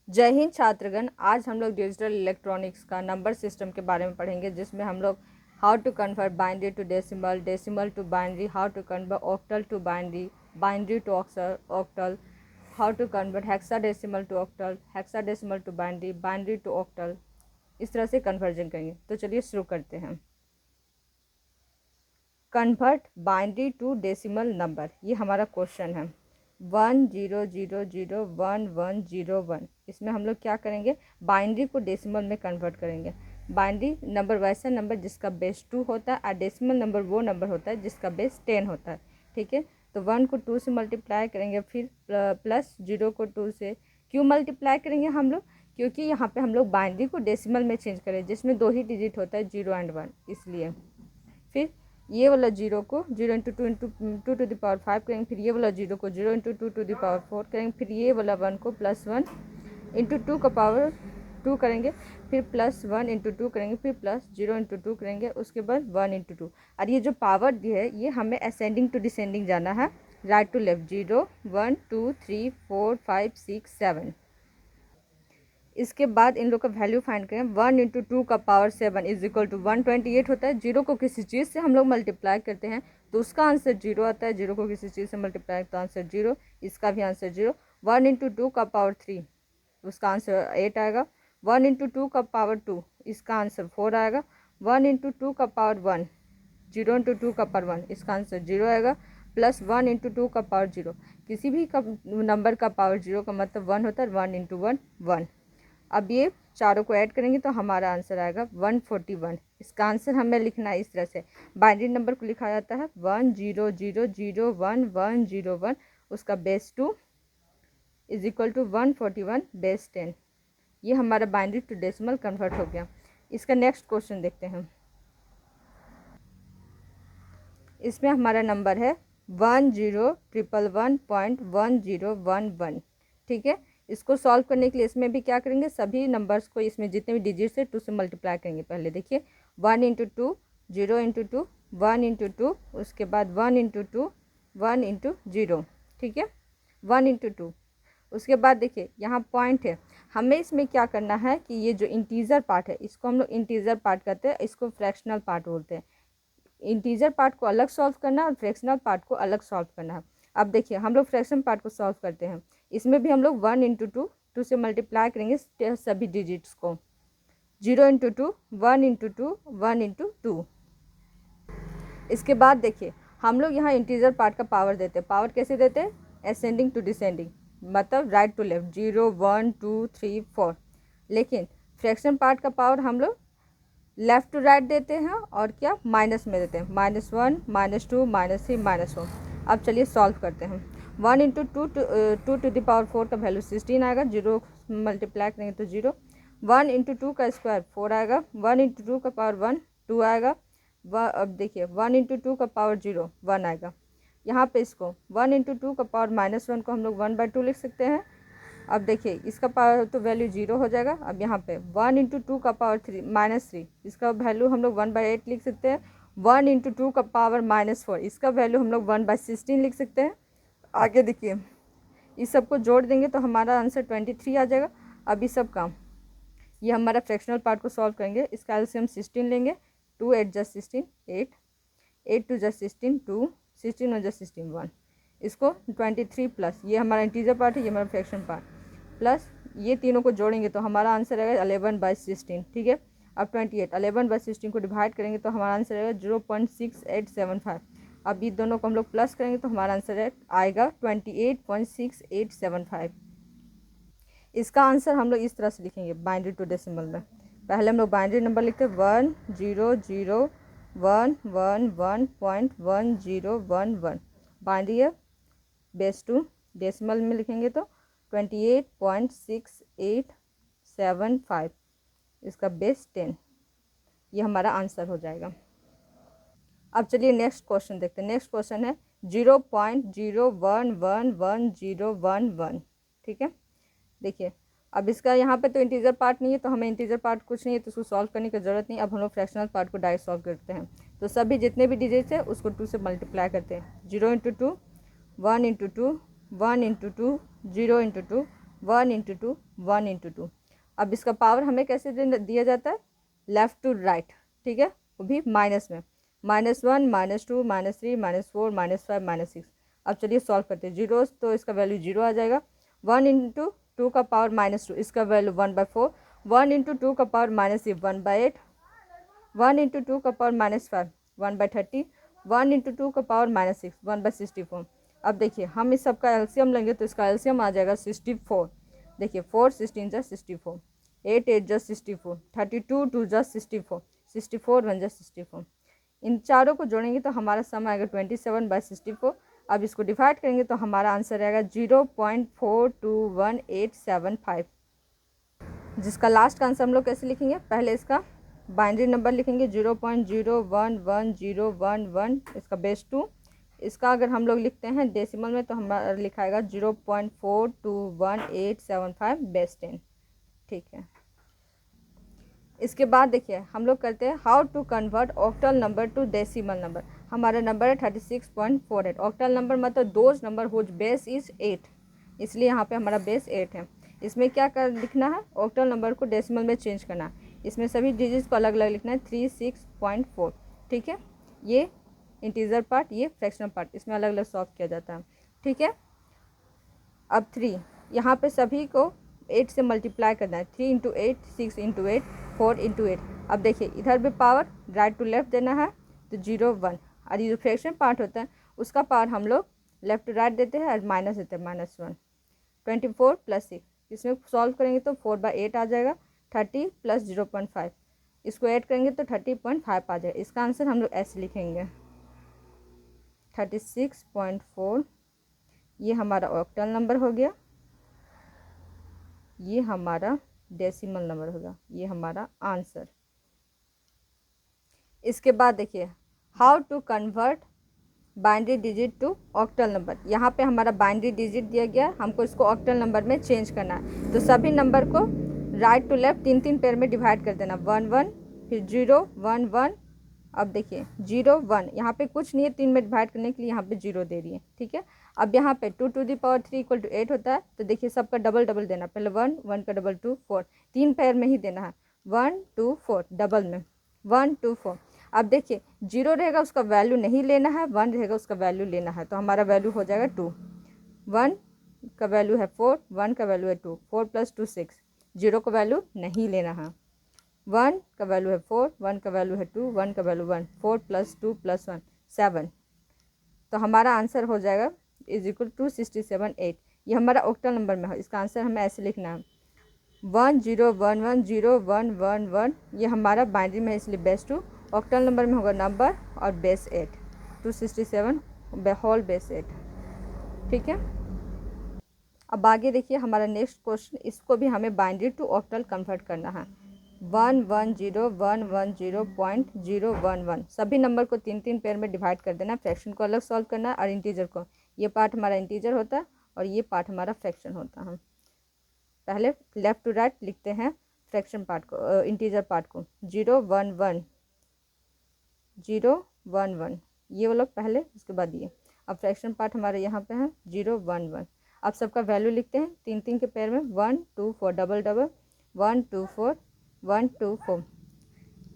जय हिंद छात्रगण। आज हम लोग डिजिटल इलेक्ट्रॉनिक्स का नंबर सिस्टम के बारे में पढ़ेंगे, जिसमें हम लोग how to convert binary to decimal, decimal to binary, how to convert octal to binary, binary to octal, how to convert hexadecimal to octal, hexadecimal to binary, binary to octal, इस तरह से कन्वर्जन करेंगे। तो चलिए शुरू करते हैं। Convert binary to decimal number, ये हमारा क्वेश्चन है। 10001101, इसमें हम लोग क्या करेंगे, बाइनरी को डेसिमल में कन्वर्ट करेंगे। बाइनरी नंबर वैसा नंबर जिसका बेस 2 होता है, और डेसिमल नंबर वो नंबर होता है जिसका बेस 10 होता है। ठीक है, तो 1 को 2 से मल्टीप्लाई करेंगे, फिर प्लस 0 को 2 से। क्यों मल्टीप्लाई करेंगे हम लोग? क्योंकि यहाँ पे हम लोग बाइनरी को डेसिमल में चेंज करें, जिसमें 2 ही डिजिट होता है, 0 एंड 1, इसलिए। फिर ये वाला 0 को 0 into 2 into 2 to the power 5 करेंगे, फिर ये वाला 0 को 0 इंटू 2 टू द पावर 4 करेंगे, फिर ये वाला 1 को प्लस 1 इंटू 2 का पावर 2 करेंगे, फिर प्लस 1 इंटू 2 करेंगे, फिर प्लस 0 इंटू 2 करेंगे, उसके बाद 1 इंटू 2। और ये जो पावर दी है, ये हमें असेंडिंग टू डिसेंडिंग जाना है, राइट टू लेफ्ट। 0 1 2 3 4 5 6 7। इसके बाद इन लोग का वैल्यू फाइंड करें। 1 इंटू 2 का पावर 7 इज इक्वल टू 128 होता है। 0 को किसी चीज़ से हम लोग मल्टीप्लाई करते हैं तो उसका आंसर 0 आता है। 0 को किसी चीज़ से मल्टीप्लाई तो आंसर 0, इसका भी आंसर 0। 1 इंटू 2 का पावर 3, उसका आंसर 8 आएगा। 1 इंटू 2 का पावर 2, इसका आंसर 4 आएगा। 1 इंटू 2 का पावर 1, 0 इंटू 2 का पावर 1, इसका आंसर 0 आएगा। प्लस 1 इंटू 2 का पावर 0, किसी भी का नंबर का पावर 0 का मतलब 1 होता है। 1 इंटू 1 1। अब ये चारों को ऐड करेंगे तो हमारा आंसर आएगा 141। इसका आंसर हमें लिखना है इस तरह से। बाइनरी नंबर को लिखा जाता है 10001101, उसका base 2 is equal to 141 base 10। ये हमारा बाइनरी टू डेसिमल कन्वर्ट हो गया। इसका नेक्स्ट क्वेश्चन देखते हैं। इसमें हमारा नंबर है 101111.1011। ठीक है, इसको सॉल्व करने के लिए इसमें भी क्या करेंगे, सभी नंबर्स को इसमें जितने भी डिजिट्स है 2 से मल्टीप्लाई करेंगे। पहले देखिए 1 इंटू 2, 0 इंटू 2, 1 इंटू 2, उसके बाद 1 इंटू 2, 1 इंटू 0। ठीक है, 1 इंटू 2। उसके बाद देखिए यहाँ पॉइंट है, हमें इसमें क्या करना है कि ये जो इंटीजर पार्ट है, इसको हम लोग इंटीजर पार्ट कहते हैं, इसको फ्रैक्शनल पार्ट बोलते हैं। इंटीजर पार्ट को अलग सॉल्व करना है और फ्रैक्शनल पार्ट को अलग सॉल्व करना है। अब देखिए हम लोग फ्रैक्शन पार्ट को सॉल्व करते हैं। इसमें भी हम लोग 1 इंटू 2, 2 से मल्टीप्लाई करेंगे सभी डिजिट्स को। 0 इंटू 2, 1 इंटू 2, 1 इंटू 2। इसके बाद देखिए हम लोग यहाँ इंटीजर पार्ट का पावर देते हैं। पावर कैसे देते हैं? असेंडिंग टू डिसेंडिंग, मतलब राइट टू लेफ्ट, 0 1 2 3 4। लेकिन फ्रैक्शन पार्ट का पावर हम लोग लेफ्ट टू राइट देते हैं, और क्या माइनस में देते हैं, -1 -2 -3 -4। अब चलिए सॉल्व करते हैं। 1 इंटू 2 टू द पावर 4 का वैल्यू 16 आएगा। 0 मल्टीप्लाई करेंगे तो 0। 1 इंटू 2 का स्क्वायर 4 आएगा। 1 इंटू 2 का पावर 1 2 आएगा। अब देखिए 1 इंटू 2 का पावर 0 1 आएगा। यहाँ पे इसको 1 इंटू 2 का पावर -1 को हम लोग 1/2 लिख सकते हैं। अब देखिए इसका पावर तो वैल्यू 0 हो जाएगा। अब यहाँ पे 1 इंटू 2 का पावर -3, इसका वैल्यू हम लोग 1/8 लिख सकते हैं। 1 इंटू 2 का पावर -4, इसका वैल्यू हम लोग 1/16 लिख सकते हैं। आगे देखिए इस सब को जोड़ देंगे तो हमारा आंसर 23 आ जाएगा। अब इस सब का ये हमारा फ्रैक्शनल पार्ट को सॉल्व करेंगे। इसका एलसीएम 16 लेंगे। 2 8 जा 16 8, 8 2 जा 16 2, 16 1 जा 16 1। इसको 23 प्लस ये हमारा इंटीजर पार्ट है, ये हमारा फ्रैक्शन पार्ट, प्लस ये तीनों को जोड़ेंगे तो हमारा आंसर आएगा 11/16। ठीक है, अब 28 11/16 को डिवाइड करेंगे तो हमारा आंसर आएगा 0.6875। अब ये दोनों को हम लोग प्लस करेंगे तो हमारा आंसर आएगा 28.6875। इसका आंसर हम लोग इस तरह से लिखेंगे बाइनरी टू डेसिमल में। पहले हम लोग बाइनरी नंबर लिखते हैं 1001111.1011। बाइनरी है, बेस 2। डेसिमल में लिखेंगे तो 28.6875, इसका बेस 10। ये हमारा आंसर हो जाएगा। अब चलिए नेक्स्ट क्वेश्चन देखते हैं। नेक्स्ट क्वेश्चन है 0.01111011। ठीक है, देखिए अब इसका यहाँ पे तो इंटीजर पार्ट नहीं है, तो हमें इंटीजर पार्ट कुछ नहीं है तो उसको सॉल्व करने की ज़रूरत नहीं। अब हम लोग फ्रैक्शनल पार्ट को डायरेक्ट सॉल्व करते हैं। तो सभी जितने भी डिजिट्स है उसको 2 से मल्टीप्लाई करते हैं। 0 into 2, 1 into 2, 1 into 2, 0 into 2, 1 into 2 1 into 2। अब इसका पावर हमें कैसे दिया जाता है, लेफ़्ट टू राइट, ठीक है, वो भी माइनस में, -1 -2 -3 -4 -5 -6। अब चलिए सॉल्व करते हैं। जीरो तो इसका वैल्यू 0 आ जाएगा। 1 इंटू 2 का पावर -2, इसका वैल्यू 1/4। 1 इंटू 2 का पावर -3 1/8। 1 इंटू 2 का पावर -5 1/30। 1 इंटू 2 का पावर -6 1/64। अब देखिए हम इस सब का एलसीएम लेंगे तो इसका एलसीएम आ जाएगा 64। देखिए 4 16 जा 64, 8 8 जा 64, 32 2 जा 64, 64 1 जा 64। इन चारों को जोड़ेंगे तो हमारा सम आएगा 27/64। अब इसको डिवाइड करेंगे तो हमारा आंसर आएगा 0.421875, जिसका लास्ट का आंसर हम लोग कैसे लिखेंगे, पहले इसका बाइनरी नंबर लिखेंगे 0.011011, इसका बेस 2। इसका अगर हम लोग लिखते हैं डेसिमल में तो हमारा लिखाएगा 0.421875 बेस 10, ठीक है। इसके बाद देखिए हम लोग करते हैं how to convert octal number to decimal number. हमारा नंबर है 36.48। ऑक्टल नंबर मतलब those number whose base is 8, इसलिए यहाँ पे हमारा बेस 8 है। इसमें क्या कर लिखना है, ऑक्टल नंबर को डेसिमल में चेंज करना है। इसमें सभी डिजिट्स को अलग अलग लिखना है 36.4, ठीक है। ये इंटीजर पार्ट, ये फ्रैक्शनल पार्ट, इसमें अलग अलग सॉल्व किया जाता है, ठीक है। अब 3 यहाँ पे सभी को 8 से मल्टीप्लाई करना है। 3 इंटू 8 6 इंटू 8 4 इंटू 8। अब देखिए इधर भी पावर राइट टू लेफ्ट देना है तो 0 1, और ये जो फ्रैक्शन पार्ट होता है उसका पावर हम लोग लेफ्ट टू राइट देते हैं और माइनस देते हैं -1। 24 + 6, इसमें सॉल्व करेंगे तो 4/8 आ जाएगा। 30 + 0.5, इसको ऐड करेंगे तो 30.5 आ जाएगा। इसका आंसर हम लोग ऐसे लिखेंगे 36.4। ये हमारा ऑक्टल नंबर हो गया, ये हमारा डेसिमल नंबर होगा, ये हमारा आंसर। इसके बाद देखिए how to convert binary digit to octal number. यहाँ पे हमारा बाइनरी डिजिट दिया गया, हमको इसको ऑक्टल नंबर में चेंज करना है। तो सभी नंबर को राइट टू लेफ्ट 3 पेयर में डिवाइड कर देना, 1 1 फिर 0 1 1। अब देखिए 0 1, यहाँ पे कुछ नहीं है, 3 में डिवाइड करने के लिए यहाँ पे 0 दे रही है, ठीक है। अब यहाँ पे 2 to the power 3 = 8 होता है, तो देखिए सबका डबल डबल देना, पहले 1 1 का डबल 2 4, 3 पेयर में ही देना है, 1 2 4 डबल में 1 2 4। अब देखिए 0 रहेगा उसका वैल्यू नहीं लेना है, 1 रहेगा उसका वैल्यू लेना है, तो हमारा वैल्यू हो जाएगा 2। 1 का वैल्यू है 4, 1 का वैल्यू है 2, 4 + 2 6, 0 का वैल्यू नहीं लेना है। 1 का वैल्यू है 4, 1 का वैल्यू है 2, 1 का वैल्यू 1, 4 + 2 + 1 7। तो हमारा आंसर हो जाएगा = 267.8। ये हमारा ऑक्टल नंबर में है, इसका आंसर हमें ऐसे लिखना है 10110111। ये हमारा बाइनरी में है इसलिए बेस 2, ऑक्टल नंबर में होगा नंबर और बेस 8, 267 होल बेस 8, ठीक है। अब आगे देखिए हमारा नेक्स्ट क्वेश्चन, इसको भी हमें बाइनरी टू ऑक्टल कन्वर्ट करना है। 11011.011, सभी नंबर को 3 पेयर में डिवाइड कर देना, फ्रैक्शन को अलग सॉल्व करना है और इंटीजर को, ये पार्ट हमारा इंटीजर होता है और ये पार्ट हमारा फ्रैक्शन होता है। पहले लेफ्ट टू राइट लिखते हैं फ्रैक्शन पार्ट को, इंटीजर पार्ट को 0 1 1 0 1 1, ये वो लोग पहले, उसके बाद ये। अब फ्रैक्शन पार्ट हमारे यहाँ पे है 0 1 1। अब सबका वैल्यू लिखते हैं 3 के पेयर में, 1 2 4 डबल डबल, 1 2 4 1 2 4।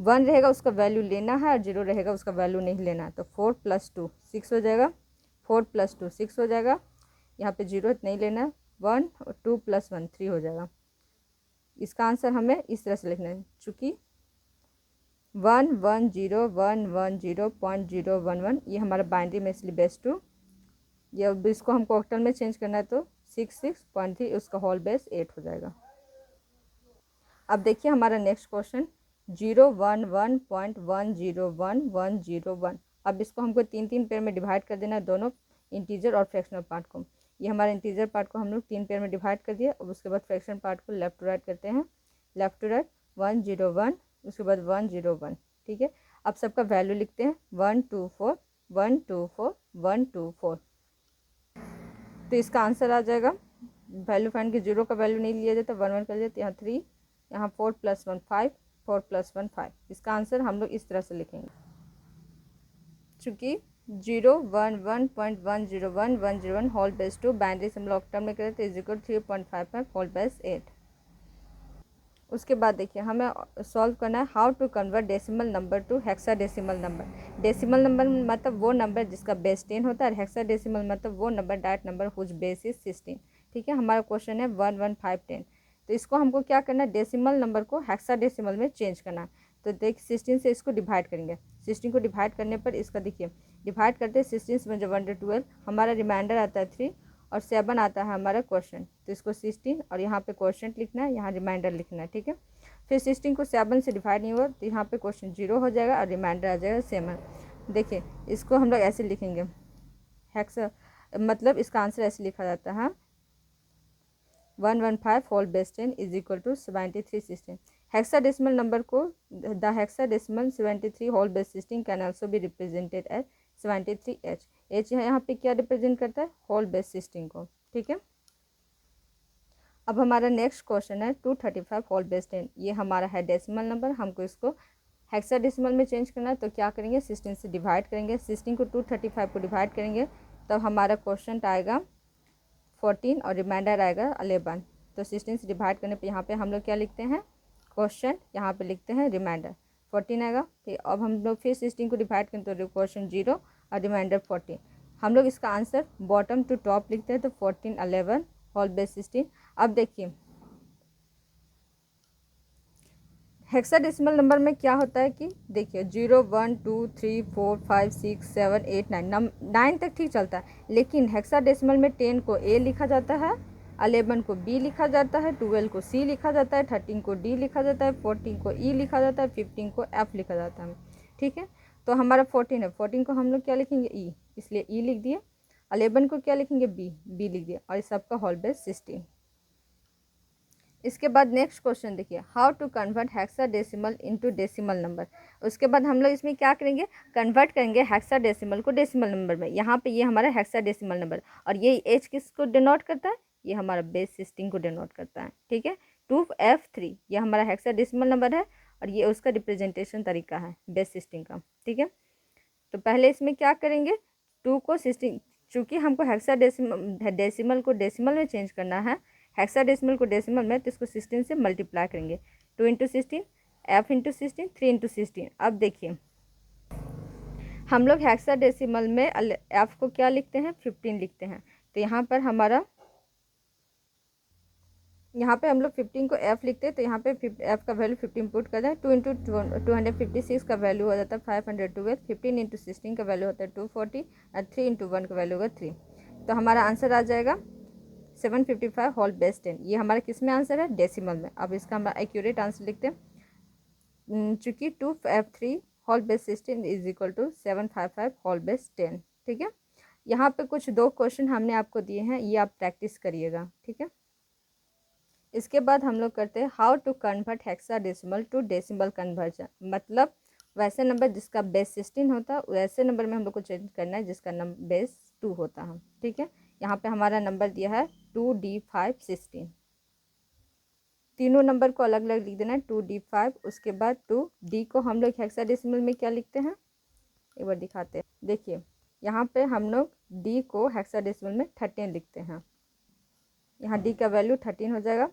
1 रहेगा उसका वैल्यू लेना है और 0 रहेगा उसका वैल्यू नहीं लेना है, तो 4 + 2 6 हो जाएगा, 4 + 2 6 हो जाएगा। यहाँ पे 0 नहीं लेना है, 1 और 2 + 1 3 हो जाएगा। इसका आंसर हमें इस तरह से लिखना है, चूँकि 11011.011, ये हमारा बाइनरी में इसलिए बेस 2। ये अब इसको हमको ऑक्टल में चेंज करना है तो 66.3, उसका होल बेस 8 हो जाएगा। अब देखिए हमारा नेक्स्ट क्वेश्चन 011.101101। अब इसको हमको 3 पेयर में डिवाइड कर देना है, दोनों इंटीजर और फ्रैक्शनल पार्ट को। ये हमारे इंटीजर पार्ट को हम लोग 3 पेयर में डिवाइड कर दिया, और उसके बाद फ्रैक्शन पार्ट को लेफ्ट टू राइट करते हैं, लेफ्ट टू राइट 1 0 1, उसके बाद 1 0 1, ठीक है। अब सबका वैल्यू लिखते हैं 1 2 4 1 2 4 1 2 4। तो इसका आंसर आ जाएगा, वैल्यू फाइंड के 0 का वैल्यू नहीं लिया जाता, 1 1 कर दिया, यहाँ 3, यहाँ 4 + 1 5, 4 + 1 5। इसका आंसर हम लोग इस तरह से लिखेंगे, चूँकि 011.101.101 whole base 2 binary symbol octal में करें तो इज इक्वल 3.55 होल बेस 8। उसके बाद देखिए हमें सॉल्व करना है how to convert decimal number to hexadecimal number. Decimal number मतलब वो नंबर जिसका बेस 10 होता है, और हेक्साडेसिमल मतलब वो number direct number whose base is 16। ठीक है, हमारा क्वेश्चन है 1 1 5 10। तो इसको हमको क्या करना है, डेसिमल नंबर को हेक्साडेसिमल में चेंज करना है। तो देख 16 से इसको डिवाइड करेंगे। 16 को डिवाइड करने पर इसका देखिए डिवाइड करते हैं 16 में जब 1 12 हमारा रिमाइंडर आता है 3 और 7 आता है हमारा क्वेश्चन। तो इसको 16 और यहाँ पे क्वेश्चन लिखना है, यहाँ रिमाइंडर लिखना है। ठीक है, फिर 16 को 7 से डिवाइड नहीं हुआ तो यहाँ पे क्वेश्चन 0 हो जाएगा और रिमाइंडर आ जाएगा 7। देखिए इसको हम लोग ऐसे लिखेंगे, हेक्स मतलब इसका आंसर ऐसे लिखा जाता है 115 whole base 10 is equal to 7316। Hexadecimal number को the hexadecimal 73 whole base 16 can also be represented as 73h। H यहाँ पे क्या रिप्रेजेंट करता है, होल बेस 16 को। ठीक है, अब हमारा नेक्स्ट क्वेश्चन है 235 होल बेस 10। ये हमारा है डेसिमल नंबर, हमको इसको हेक्साडेसिमल में चेंज करना है। तो क्या करेंगे, 16 से डिवाइड करेंगे, 16 को 235 को डिवाइड करेंगे तब हमारा क्वेश्चन आएगा 14 और रिमाइंडर आएगा 11। तो 16 से डिवाइड करने पे यहाँ पे हम लोग क्या लिखते हैं, क्वेश्चन, यहाँ पे लिखते हैं रिमाइंडर 14 आएगा। फिर अब हम लोग फिर 16 को डिवाइड करें तो क्वेश्चन 0 और रिमाइंडर 14। हम लोग इसका आंसर बॉटम टू टॉप लिखते हैं तो 14 11 होल बेस 16। अब देखिए हेक्साडेसिमल नंबर में क्या होता है कि देखिए 0 1 2 3 4 5 6 7 8 9 तक ठीक चलता है, लेकिन हेक्साडेसिमल में 10 को ए लिखा जाता है, 11 को बी लिखा जाता है, 12 को सी लिखा जाता है, 13 को डी लिखा जाता है, 14 को ई लिखा जाता है, 15 को एफ लिखा जाता है। ठीक है, तो हमारा 14 है, 14 को हम लोग क्या लिखेंगे, ई, इसलिए ई लिख दिए। 11 को क्या लिखेंगे, बी लिख दिया, और इस सबका होल बेस 16। इसके बाद नेक्स्ट क्वेश्चन देखिए how to convert hexadecimal into decimal number. उसके बाद हम लोग इसमें क्या करेंगे, कन्वर्ट करेंगे हेक्साडेसिमल को डेसिमल नंबर में। यहाँ पे ये हमारा हेक्साडेसिमल नंबर, और ये एच किसको डिनोट करता है, ये हमारा बेस 16 को डिनोट करता है। ठीक है, 2F3 ये हमारा हेक्साडेसिमल नंबर है और ये उसका रिप्रेजेंटेशन तरीका है बेस 16 का। ठीक है, तो पहले इसमें क्या करेंगे, 2 को 16, चूँकि हमको डेसिमल को डेसिमल में चेंज करना है, हेक्साडेसिमल को डेसिमल में, तो इसको 16 से मल्टीप्लाई करेंगे। 2 इंटू 16 एफ इंटू 16 3 इंटू 16। अब देखिए हम लोग हेक्साडेसिमल में एफ को क्या लिखते हैं, 15 लिखते हैं। तो यहाँ पर हमारा यहाँ पे हम लोग 15 को एफ लिखते हैं, तो यहाँ पे एफ का वैल्यू 15 पुट कर दें। 2 इंटू 256 का वैल्यू हो जाता है 512। 15 इंटू 16 का वैल्यू होता है 240 और 3 इंटू 1 का वैल्यू होगा 3। तो हमारा आंसर आ जाएगा 755 होल बेस 10। ये हमारा किस में आंसर है, डेसिमल में। अब इसका हम एक्यूरेट आंसर लिखते हैं, चूँकि 2F3 whole base 16 is equal to 755 whole base 10। ठीक है, यहाँ पे कुछ 2 क्वेश्चन हमने आपको दिए हैं, ये आप प्रैक्टिस करिएगा। ठीक है, इसके बाद हम लोग करते हैं how to convert hexadecimal to decimal conversion. मतलब वैसे नंबर जिसका बेस 16 होता है वैसे नंबर में हम लोग को चेंज करना है जिसका नंबर बेस 2 होता है। ठीक है, यहाँ पे हमारा नंबर दिया है 2D5 16। तीनों नंबर को अलग अलग लिख देना है, 2D5। उसके बाद 2D को हम लोग हेक्साडेसिमल में क्या लिखते हैं, एक बार दिखाते हैं। देखिए यहाँ पे हम लोग D को हेक्साडेसिमल में 13 लिखते हैं। यहाँ D का वैल्यू 13 हो जाएगा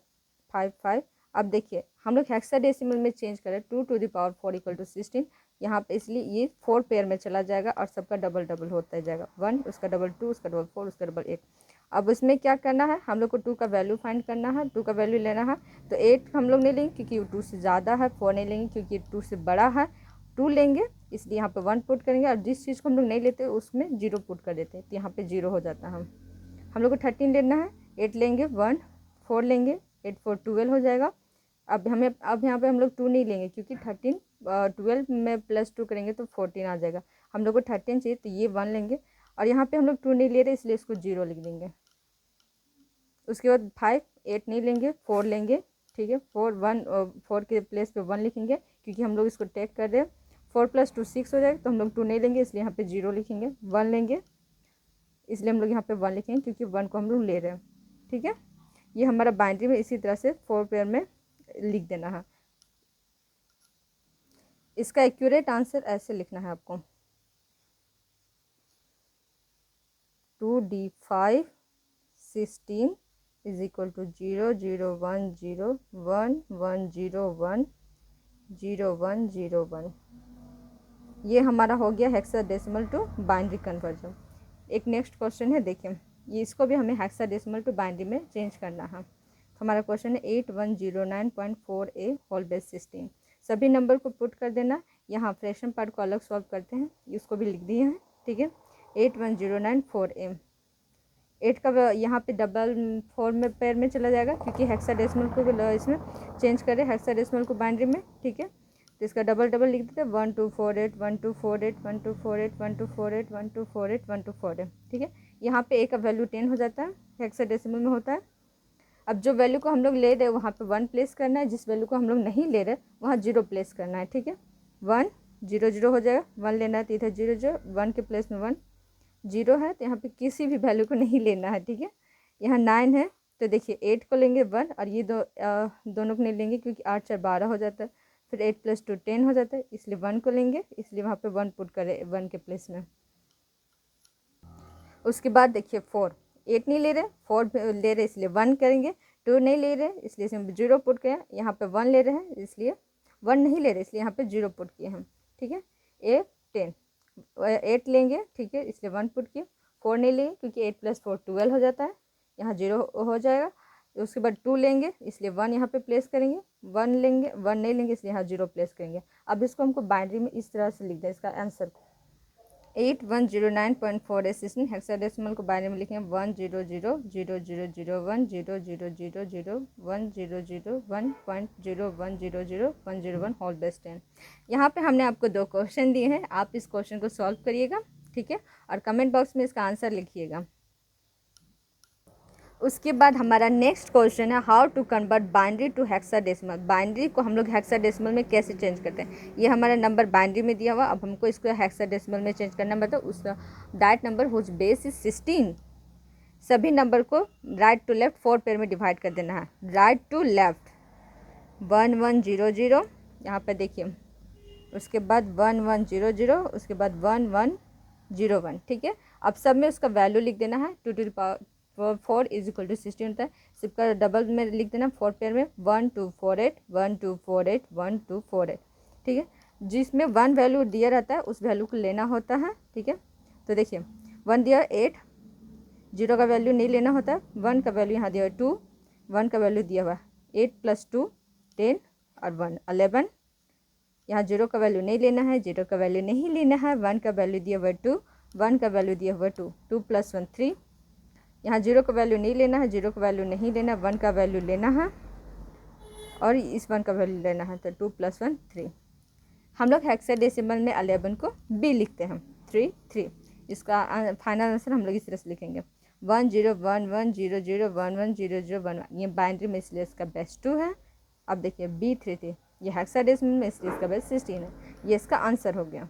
55। अब देखिए हम लोग हेक्साडेसिमल में चेंज करें 2 to the power 4 equal to 16। यहाँ पे इसलिए ये 4 पेयर में चला जाएगा और सबका डबल डबल होता जाएगा, 1 उसका डबल 2 उसका डबल 4 उसका डबल 8। अब इसमें क्या करना है, हम लोग को 2 का वैल्यू फाइंड करना है, 2 का वैल्यू लेना है। तो 8 हम लोग नहीं लेंगे क्योंकि 2 से ज़्यादा है, 4 नहीं लेंगे क्योंकि 2 से बड़ा है, 2 लेंगे इसलिए यहाँ पे 1 पुट करेंगे। और जिस चीज़ को हम लोग नहीं लेते उसमें 0 पुट कर देते हैं, तो यहाँ पे 0 हो जाता है। हम लोग को 13 लेना है, 8 लेंगे 1, 4 लेंगे 8 4 12 हो जाएगा। अब यहाँ पे हम लोग 2 नहीं लेंगे क्योंकि 13 12 में +2 करेंगे तो 14 आ जाएगा। हम लोग को 13 चाहिए तो ये 1 लेंगे, और यहाँ पे हम लोग 2 नहीं ले रहे इसलिए इसको 0 लिख देंगे। उसके बाद 5 8 नहीं लेंगे, 4 लेंगे। ठीक है, 4 के प्लेस पे 1 लिखेंगे क्योंकि हम लोग इसको टेक कर रहे हैं। 4 + 2 6 हो जाएगा, तो हम लोग 2 नहीं लेंगे इसलिए यहाँ पे 0 लिखेंगे। 1 लेंगे इसलिए हम लोग यहाँ पे 1 लिखेंगे क्योंकि 1 को हम लोग ले रहे हैं। ठीक है, ये हमारा बाइनरी में इसी तरह से 4 पेयर में लिख देना है। इसका एक्यूरेट आंसर ऐसे लिखना है आपको, 2d5 16 इज इक्वल टू 0 0 1 0 1 1 0 1 0 1 0 1। ये हमारा हो गया हेक्साडेसिमल टू बाइनरी कन्वर्जन। एक नेक्स्ट क्वेश्चन है, देखिए ये इसको भी हमें हेक्साडेसिमल टू बाइनरी में चेंज करना है। तो हमारा क्वेश्चन है 8109.4a होल बेस 16। सभी नंबर को पुट कर देना। यहाँ फ्रैक्शन पार्ट को अलग सॉल्व करते हैं, इसको भी लिख दिए हैं, ठीक है। 81094a 8 का यहाँ पे डबल 4 में पेयर में चला जाएगा, क्योंकि हेक्साडेसिमल को इसमें चेंज करें हेक्साडेसिमल को बाइनरी में, ठीक है। तो इसका डबल डबल लिख देते हैं 1248 1248 1248 1248 1248 1248, ठीक है। यहाँ पे a का वैल्यू 10 हो जाता है, हेक्साडेसिमल में होता है। अब जो वैल्यू को हम लोग ले रहे हैं वहाँ पे 1 प्लेस करना है, जिस वैल्यू को हम लोग नहीं ले रहे वहाँ 0 प्लेस करना है, ठीक है। 1 0 0 हो जाएगा, 1 लेना है तो इधर 0 0, 1 के प्लेस में 1 0 है, तो यहाँ पे किसी भी वैल्यू को नहीं लेना है, ठीक है। यहाँ 9 है तो देखिए 8 को लेंगे 1, और ये दोनों को नहीं लेंगे क्योंकि 8 4 12 हो जाता है। फिर 8 + 2 10 हो जाता है, इसलिए 1 को लेंगे, इसलिए वहाँ पे 1 पुट करें 1 के प्लेस में। उसके बाद देखिए 4 8 नहीं ले रहे, 4 ले रहे इसलिए 1 करेंगे, 2 नहीं ले रहे इसलिए इसमें 0 पुट किया, यहाँ पे 1 ले रहे हैं इसलिए 1 नहीं ले रहे इसलिए यहाँ पे 0 पुट किए हम, ठीक है। 10 8 लेंगे, ठीक है, इसलिए 1 पुट किए। 4 नहीं लेंगे क्योंकि 8 + 4 12 हो जाता है, यहाँ 0 हो जाएगा। उसके बाद 2 लेंगे इसलिए 1 यहाँ पे प्लेस करेंगे, 1 लेंगे 1 नहीं लेंगे इसलिए यहाँ 0 प्लेस करेंगे। अब इसको हमको बाइनरी में इस तरह से लिख दें, इसका आंसर 8109.4 16 हेक्साडेसिमल को बाइनरी में लिखें 1 0 0 0 0 0 1 0 0 0 0 1 0 0 1.01 0 0 101 होल बेस 10। यहाँ पे हमने आपको 2 क्वेश्चन दिए हैं, आप इस क्वेश्चन को सॉल्व करिएगा, ठीक है, और कमेंट बॉक्स में इसका आंसर लिखिएगा। उसके बाद हमारा नेक्स्ट क्वेश्चन है how to convert binary to hexadecimal. Binary को हम लोग हेक्साडेसिमल में कैसे चेंज करते हैं। ये हमारा नंबर बाइनरी में दिया हुआ, अब हमको इसको हेक्साडेसिमल में चेंज करना मतलब उसका direct number whose base is 16। सभी नंबर को राइट टू लेफ्ट 4 पेयर में डिवाइड कर देना है, राइट टू लेफ्ट 1 1 0 0, यहाँ पर देखिए, उसके बाद 1 1 0 0, उसके बाद 1 1 0 1, ठीक है। अब सब में उसका वैल्यू लिख देना है, 2 to the power 4 is equal to 16 होता है। सबका डबल में लिख देना 4 पेयर में 1 2 4 8 1 2 4 8 1 2 4 8, ठीक है। जिसमें 1 वैल्यू दिया रहता है उस वैल्यू को लेना होता है, ठीक है। तो देखिए 1 दिया 8, 0 का वैल्यू नहीं लेना होता, 1 का वैल्यू यहाँ दिया 2, 1 का वैल्यू दिया हुआ 8 + 2 10 और 1 11। यहाँ 0 का वैल्यू नहीं लेना है, 0 का वैल्यू नहीं लेना है, 1 का वैल्यू दिया हुआ 2, 1 का वैल्यू दिया हुआ 2, 2 + 1 3। यहाँ 0 का वैल्यू नहीं लेना है, 0 का वैल्यू नहीं लेना, 1 का वैल्यू लेना है और इस 1 का वैल्यू लेना है, तो 2 + 1 3। हम लोग हेक्साडेसिमल में 11 को b लिखते हैं 3 3। इसका फाइनल आंसर हम लोग इस तरह से लिखेंगे 1 0 1 1 0 0 1 1 0 0 1 1। ये बाइनरी में इसलिए इसका बेस 2 है। अब देखिए b 3 3, ये हेक्साडेसिमल में इसलिए इसका बेस 16 है, ये इसका आंसर हो गया।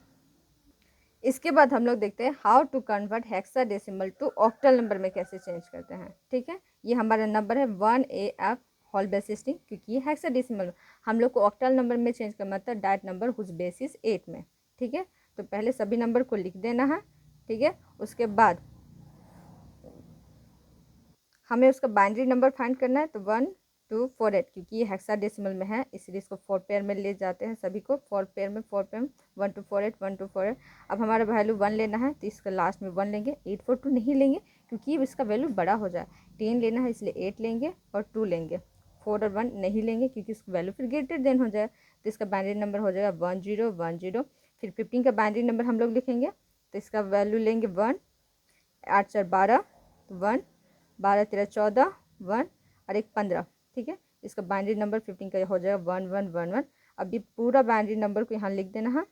इसके बाद हम लोग देखते हैं how to convert hexadecimal to octal number में कैसे चेंज करते हैं, ठीक है। ये हमारा नंबर है 1AF होल बेस 16, क्योंकि ये हेक्साडेसिमल हम लोग को ऑक्टल नंबर में चेंज करना था, direct number whose base is 8 में, ठीक है। तो पहले सभी नंबर को लिख देना है, ठीक है। उसके बाद हमें उसका बाइनरी नंबर फाइंड करना है, तो 1 2 4 8, क्योंकि ये हेक्साडेसिमल में है इसलिए इसको 4 पेयर में ले जाते हैं, सभी को 4 पेयर में 1 2 4 8 1 2 4 8। अब हमारा वैल्यू 1 लेना है तो इसका लास्ट में 1 लेंगे, 8 4 2 नहीं लेंगे क्योंकि इसका वैल्यू बड़ा हो जाए। 10 लेना है इसलिए 8 लेंगे और 2 लेंगे, 4 और 1 नहीं लेंगे क्योंकि इसका वैल्यू फिर ग्रेटर देन हो जाए, तो इसका बाइनरी नंबर हो जाएगा 1 0 1 0। फिर 15 का बाइनरी नंबर हम लोग लिखेंगे, तो इसका वैल्यू लेंगे 1, 8 4 12, 1 12 13 14 1 और 1 15, ठीक है। इसका बाइनरी नंबर 15 का हो जाएगा 1 1 1 1। अब ये पूरा बाइनरी नंबर को यहाँ लिख देना है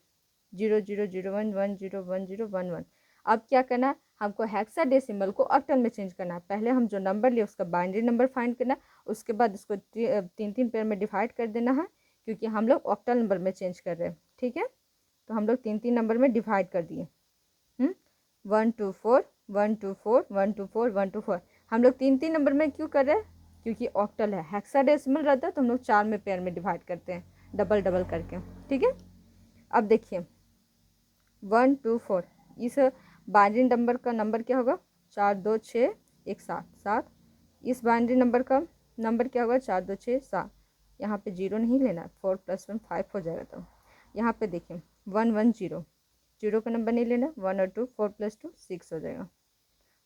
0 0 0 1 1 0 1 0 1 1। अब क्या करना है, हमको हेक्साडेसिमल को ऑक्टल में चेंज करना है। पहले हम जो नंबर लिए उसका बाइनरी नंबर फाइंड करना है, उसके बाद इसको 3 पेयर में डिवाइड कर देना है, क्योंकि हम लोग ऑक्टल नंबर में चेंज कर रहे हैं, ठीक है। तो हम लोग 3 नंबर में डिवाइड कर दिए, 1 2 4 1 2 4 1 2 4 1 2 4। हम लोग 3 नंबर में क्यों कर रहे हैं, क्योंकि ऑक्टल है। हेक्साडेसिमल रहता है तो हम लोग 4 में पेयर में डिवाइड करते हैं, डबल डबल करके, ठीक है। अब देखिए 1 2 4, इस बाइनरी नंबर का नंबर क्या होगा 4 2 6 1 7 7। इस बाइनरी नंबर का नंबर क्या होगा 4 2 6 7। यहाँ पे 0 नहीं लेना, 4 + 1 5 हो जाएगा। तो यहाँ पे देखिए 1 1 0, 0 का नंबर नहीं लेना, 1 और 2 4 + 2 6 हो जाएगा।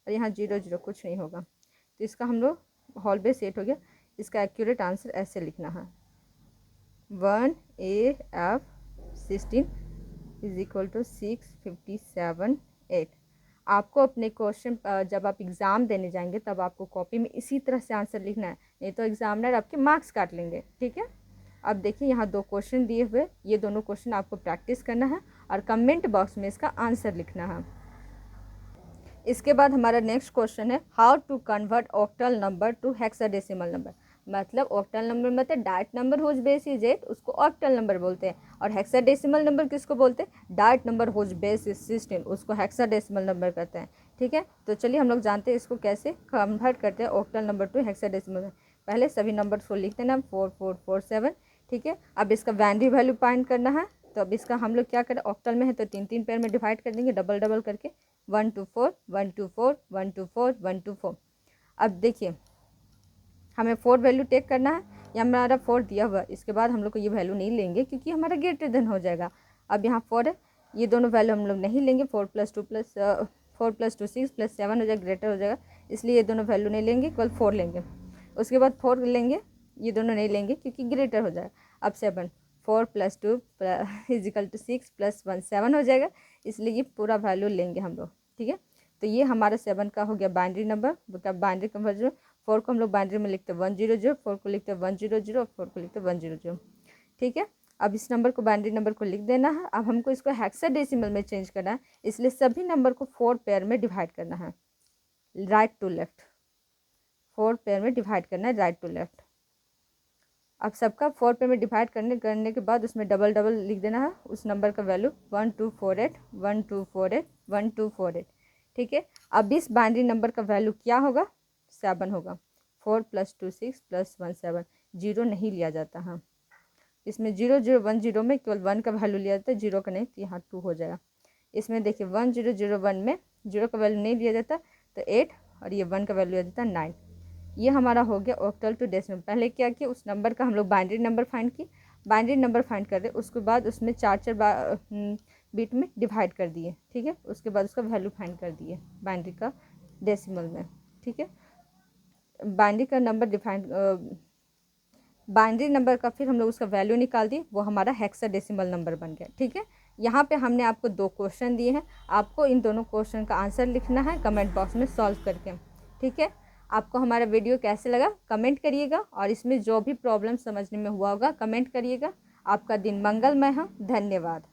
और यहाँ 0 0 कुछ नहीं होगा। तो इसका हम लोग हॉल बेस 8 हो गया। इसका एक्यूरेट आंसर ऐसे लिखना है 1AF 16 = 657 8। आपको अपने क्वेश्चन जब आप एग्ज़ाम देने जाएंगे तब आपको कॉपी में इसी तरह से आंसर लिखना है, नहीं तो एग्जामिनर आपके मार्क्स काट लेंगे। ठीक है, अब देखिए यहाँ 2 क्वेश्चन दिए हुए, ये दोनों क्वेश्चन आपको प्रैक्टिस करना है और कमेंट बॉक्स में इसका आंसर लिखना है। इसके बाद हमारा नेक्स्ट क्वेश्चन है how to convert octal number to hexadecimal number. मतलब ऑक्टल नंबर मतलब direct number whose base is 8, उसको ऑक्टल नंबर बोलते हैं। और हेक्साडेसिमल नंबर किसको बोलते हैं? Direct number whose base is 16, उसको हेक्साडेसिमल नंबर कहते हैं। ठीक है, तो चलिए हम लोग जानते हैं इसको कैसे कन्वर्ट करते हैं ऑक्टल नंबर टू हेक्साडेसिमल। पहले सभी नंबर्स को लिख देना 4 4 4 7। ठीक है, अब इसका बाइनरी वैल्यू फाइंड करना है। तो अब इसका हम लोग क्या करें, ऑक्टल में है तो 3 3 पेयर में डिवाइड कर देंगे, डबल डबल करके 1 2 4 1 2 4 1 2 4 1 2 4। अब देखिए हमें 4 वैल्यू टेक करना है, ये हमारा 4 दिया हुआ। इसके बाद हम लोग को ये वैल्यू नहीं लेंगे क्योंकि हमारा ग्रेटर देन हो जाएगा। अब यहाँ 4 है, ये दोनों वैल्यू हम लोग नहीं लेंगे। 4 + 2 6 + 7 हो जाएगा, ग्रेटर हो जाएगा, इसलिए ये दोनों वैल्यू नहीं लेंगे, केवल 4 लेंगे। उसके बाद 4 लेंगे, ये दोनों नहीं लेंगे क्योंकि ग्रेटर हो जाएगा। अब 7 4 + 2 = 6 + 1 7 हो जाएगा, इसलिए ये पूरा वैल्यू लेंगे हम लोग। ठीक है, तो ये हमारा 7 का हो गया बाइनरी नंबर। मतलब बाइनरी कन्वर्जन 4 को हम लोग बाइनरी में लिखते हैं 1 0 0, 4 को लिखते हैं 1 0 0 और 4 को लिखते हैं 1 0 0। ठीक है, अब इस नंबर को बाइनरी नंबर को लिख देना है। अब हमको इसको हेक्साडेसिमल में चेंज करना है, इसलिए सभी नंबर को 4 पेयर में डिवाइड करना है, राइट टू लेफ्ट। 4 पेयर में डिवाइड करना है, राइट टू लेफ्ट। अब सबका 4 पेयर में डिवाइड करने के बाद उसमें डबल डबल लिख देना है उस नंबर का वैल्यू 1248 1248 1248। ठीक है, अब इस बाइनरी नंबर का वैल्यू क्या होगा? 7 होगा। 4 + 2 6 + 1 7, 0 नहीं लिया जाता। हाँ, इसमें 0 0 1 0 में केवल 1 का वैल्यू लिया जाता है, 0 का नहीं, तो यहाँ 2 हो जाएगा। इसमें देखिए 1 0 0 1 में 0 का वैल्यू नहीं लिया जाता तो 8, और ये 1 का वैल्यू लिया जाता है 9। ये हमारा हो गया ऑक्टल टू डेसिमल। पहले क्या किया, उस नंबर का हम लोग बाइनरी नंबर फाइंड किए, बाइनरी नंबर फाइंड कर रहे, उसके बाद उसमें 4 4 बिट में डिवाइड कर दिए। ठीक है, उसके बाद उसका वैल्यू फाइंड कर दिए बाइनरी का डेसिमल में। ठीक है, बाइनरी का नंबर बाइनरी नंबर का फिर हम लोग उसका वैल्यू निकाल दिए, वो हमारा हेक्साडेसिमल नंबर बन गया। ठीक है, यहाँ पे हमने आपको 2 क्वेश्चन दिए हैं, आपको इन दोनों क्वेश्चन का आंसर लिखना है कमेंट बॉक्स में सॉल्व करके। ठीक है, आपको हमारा वीडियो कैसे लगा कमेंट करिएगा, और इसमें जो भी प्रॉब्लम समझने में हुआ होगा कमेंट करिएगा। आपका दिन मंगलमय हो, धन्यवाद।